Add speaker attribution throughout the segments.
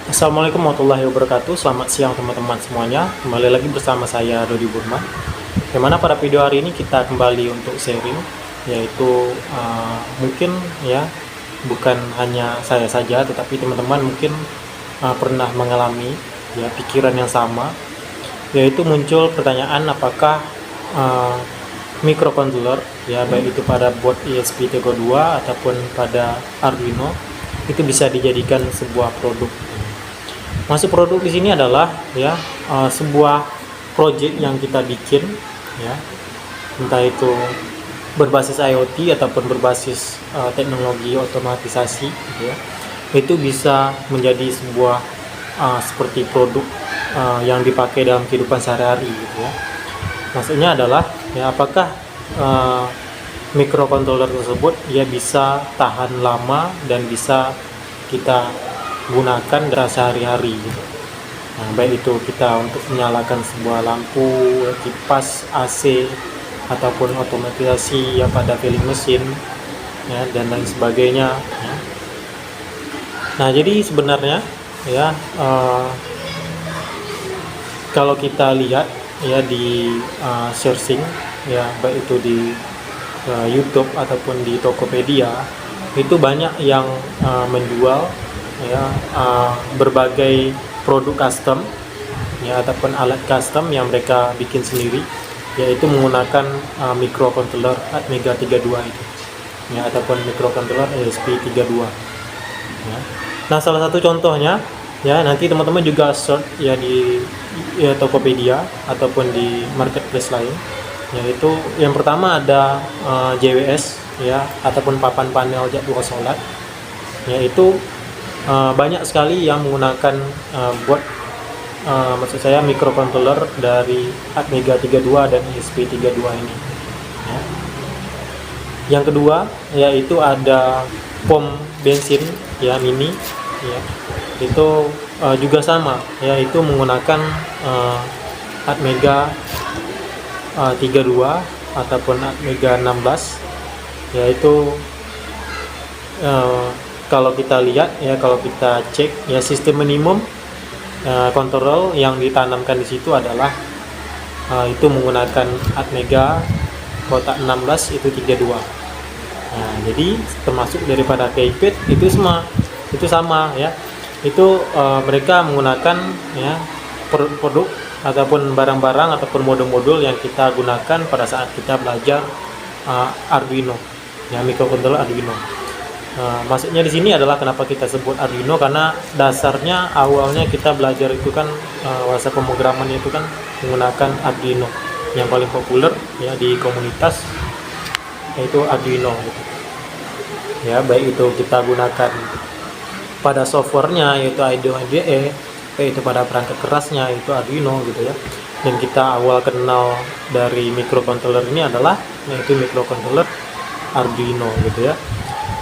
Speaker 1: Assalamualaikum warahmatullahi wabarakatuh. Selamat siang teman-teman semuanya. Kembali lagi bersama saya Dodi Burman. Dimana pada video hari ini kita kembali untuk sharing, yaitu mungkin ya bukan hanya saya saja, tetapi teman-teman mungkin pernah mengalami ya pikiran yang sama, yaitu muncul pertanyaan apakah microcontroller ya baik itu pada board ESP32 ataupun pada Arduino itu bisa dijadikan sebuah produk. Masuk produk di sini adalah ya sebuah project yang kita bikin ya, entah itu berbasis IoT ataupun berbasis teknologi otomatisasi gitu ya. Itu bisa menjadi sebuah seperti produk yang dipakai dalam kehidupan sehari-hari gitu ya. Maksudnya adalah ya apakah microcontroller tersebut ya bisa tahan lama dan bisa kita gunakan dalam sehari-hari gitu. Nah, baik itu kita untuk menyalakan sebuah lampu, kipas AC ataupun otomatisasi ya pada filling mesin ya dan lain sebagainya ya. Nah, jadi sebenarnya ya kalau kita lihat ya di searching ya baik itu di YouTube ataupun di Tokopedia, itu banyak yang menjual ya berbagai produk custom ya ataupun alat custom yang mereka bikin sendiri, yaitu menggunakan microcontroller Atmega 32 itu ya ataupun microcontroller ESP32 ya. Nah, salah satu contohnya ya nanti teman-teman juga search ya di ya, Tokopedia ataupun di marketplace lain, yaitu yang pertama ada JWS ya ataupun papan panel jadwal sholat, yaitu banyak sekali yang menggunakan maksud saya microcontroller dari Atmega 32 dan ESP32 ini ya. Yang kedua yaitu ada pom bensin ya mini ya, itu juga sama yaitu menggunakan Atmega 32 ataupun Atmega 16, yaitu kalau kita lihat ya, kalau kita cek ya sistem minimum kontrol yang ditanamkan di situ adalah itu menggunakan Atmega kotak 16 itu 32. Nah, jadi termasuk daripada keypad itu sama ya. Itu mereka menggunakan ya produk ataupun barang-barang ataupun modul-modul yang kita gunakan pada saat kita belajar Arduino ya, microcontroller Arduino. Maksudnya di sini adalah kenapa kita sebut Arduino, karena dasarnya awalnya kita belajar itu kan bahasa pemrograman itu kan menggunakan Arduino. Yang paling populer ya di komunitas yaitu Arduino gitu. Ya, baik itu kita gunakan pada softwarenya yaitu IDE, baik itu pada perangkat kerasnya yaitu Arduino gitu ya. Dan kita awal kenal dari microcontroller ini adalah yaitu microcontroller Arduino gitu ya.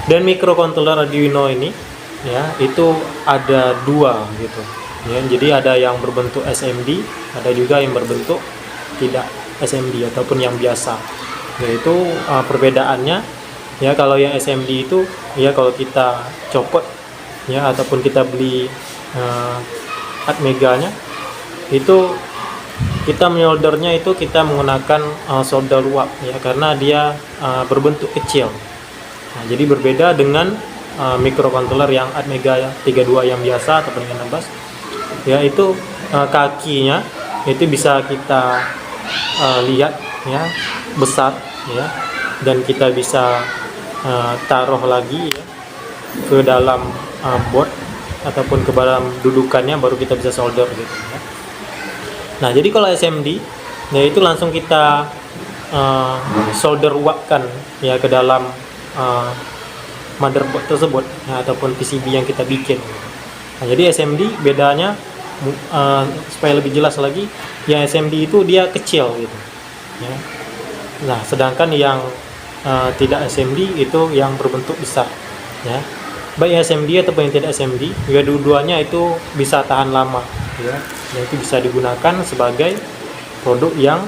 Speaker 1: Dan microcontroller Arduino ini ya itu ada dua gitu ya. Jadi ada yang berbentuk SMD, ada juga yang berbentuk tidak SMD ataupun yang biasa. Yaitu perbedaannya ya, kalau yang SMD itu ya kalau kita copot ya ataupun kita beli Atmeganya, itu kita menyoldernya itu kita menggunakan solder uap ya, karena dia berbentuk kecil. Nah, jadi berbeda dengan microcontroller yang Atmega 32 yang biasa ataupun yang 16 ya, itu kakinya itu bisa kita lihat ya besar ya, dan kita bisa taruh lagi ya ke dalam board ataupun ke dalam dudukannya, baru kita bisa solder gitu ya. Nah, jadi kalau SMD ya itu langsung kita solder uapkan ya ke dalam motherboard tersebut ya, ataupun PCB yang kita bikin. Nah, jadi SMD bedanya supaya lebih jelas lagi ya, SMD itu dia kecil gitu ya. Nah, sedangkan yang tidak SMD itu yang berbentuk besar ya. Baik SMD ataupun yang tidak SMD ya, dua-duanya itu bisa tahan lama ya, dan itu bisa digunakan sebagai produk yang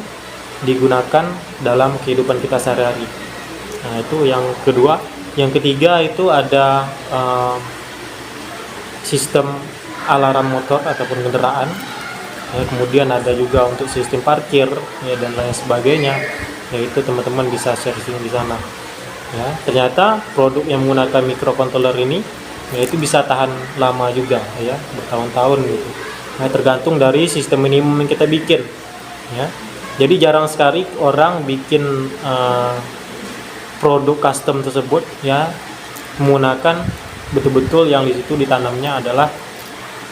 Speaker 1: digunakan dalam kehidupan kita sehari-hari. Nah, itu yang kedua. Yang ketiga itu ada sistem alarm motor ataupun kendaraan. Ya, kemudian ada juga untuk sistem parkir ya, dan lain sebagainya. Yaitu teman-teman bisa searching di sana. Ya, ternyata produk yang menggunakan microcontroller ini yaitu bisa tahan lama juga ya, bertahun-tahun gitu. Nah, tergantung dari sistem minimum yang kita bikin ya. Jadi jarang sekali orang bikin produk custom tersebut ya menggunakan betul-betul yang di situ ditanamnya adalah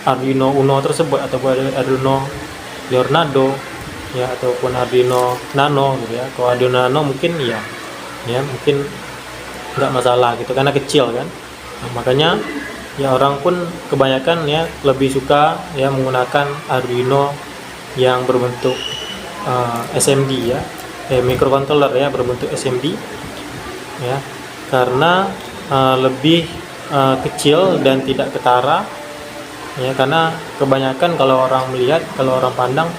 Speaker 1: Arduino Uno tersebut, ataupun Arduino Leonardo ya, ataupun Arduino Nano gitu ya. Kalau Arduino Nano mungkin ya mungkin nggak masalah gitu karena kecil kan. Nah, makanya ya orang pun kebanyakan ya lebih suka ya menggunakan Arduino yang berbentuk SMD ya, microcontroller ya berbentuk SMD ya, karena lebih kecil dan tidak ketara ya. Karena kebanyakan kalau orang melihat, kalau orang pandang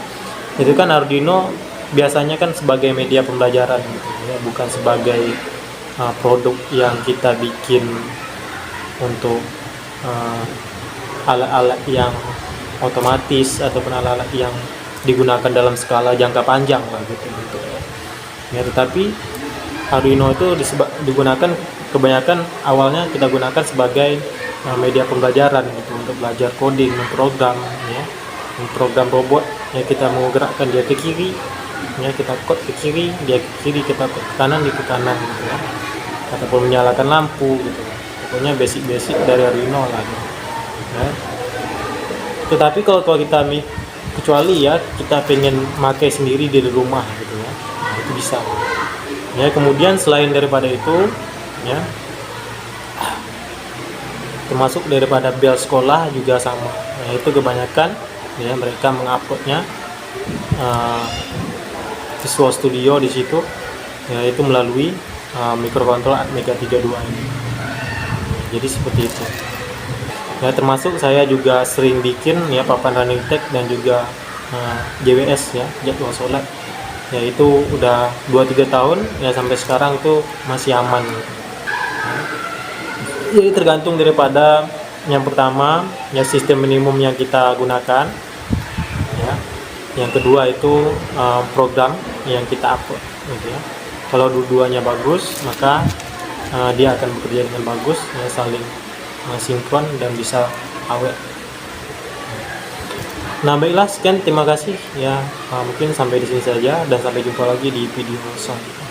Speaker 1: itu kan Arduino biasanya kan sebagai media pembelajaran gitu ya, bukan sebagai produk yang kita bikin untuk alat-alat yang otomatis ataupun alat-alat yang digunakan dalam skala jangka panjang lah gitu ya. Ya, tetapi Arduino itu digunakan kebanyakan awalnya kita gunakan sebagai media pembelajaran gitu, untuk belajar coding, memprogram ya, memprogram robot ya. Kita mau gerakkan dia ke kiri ya, kita code ke kiri, dia ke kiri, kita code ke kanan, dia ke kanan gitu ya, ataupun menyalakan lampu gitu. Pokoknya basic-basic dari Arduino lah gitu ya. Tetapi kalau kita kecuali ya kita pengen pakai sendiri di rumah gitu ya, nah, itu bisa ya. Kemudian selain daripada itu ya, termasuk daripada bel sekolah juga sama ya, itu kebanyakan ya mereka menguploadnya Visual Studio di situ ya, itu melalui microcontroller Atmega 32 ini. Jadi seperti itu ya. Termasuk saya juga sering bikin ya papan running tag dan juga JWS ya, jadwal sholat ya, itu udah 2-3 tahun ya, sampai sekarang itu masih aman gitu. Jadi tergantung daripada yang pertama ya sistem minimum yang kita gunakan ya, yang kedua itu program yang kita upload gitu ya. Kalau dua-duanya bagus, maka dia akan bekerja dengan bagus ya, saling sinkron dan bisa awet. Nah, baiklah, sekian, terima kasih ya. Mungkin sampai di sini saja dan sampai jumpa lagi di video selanjutnya.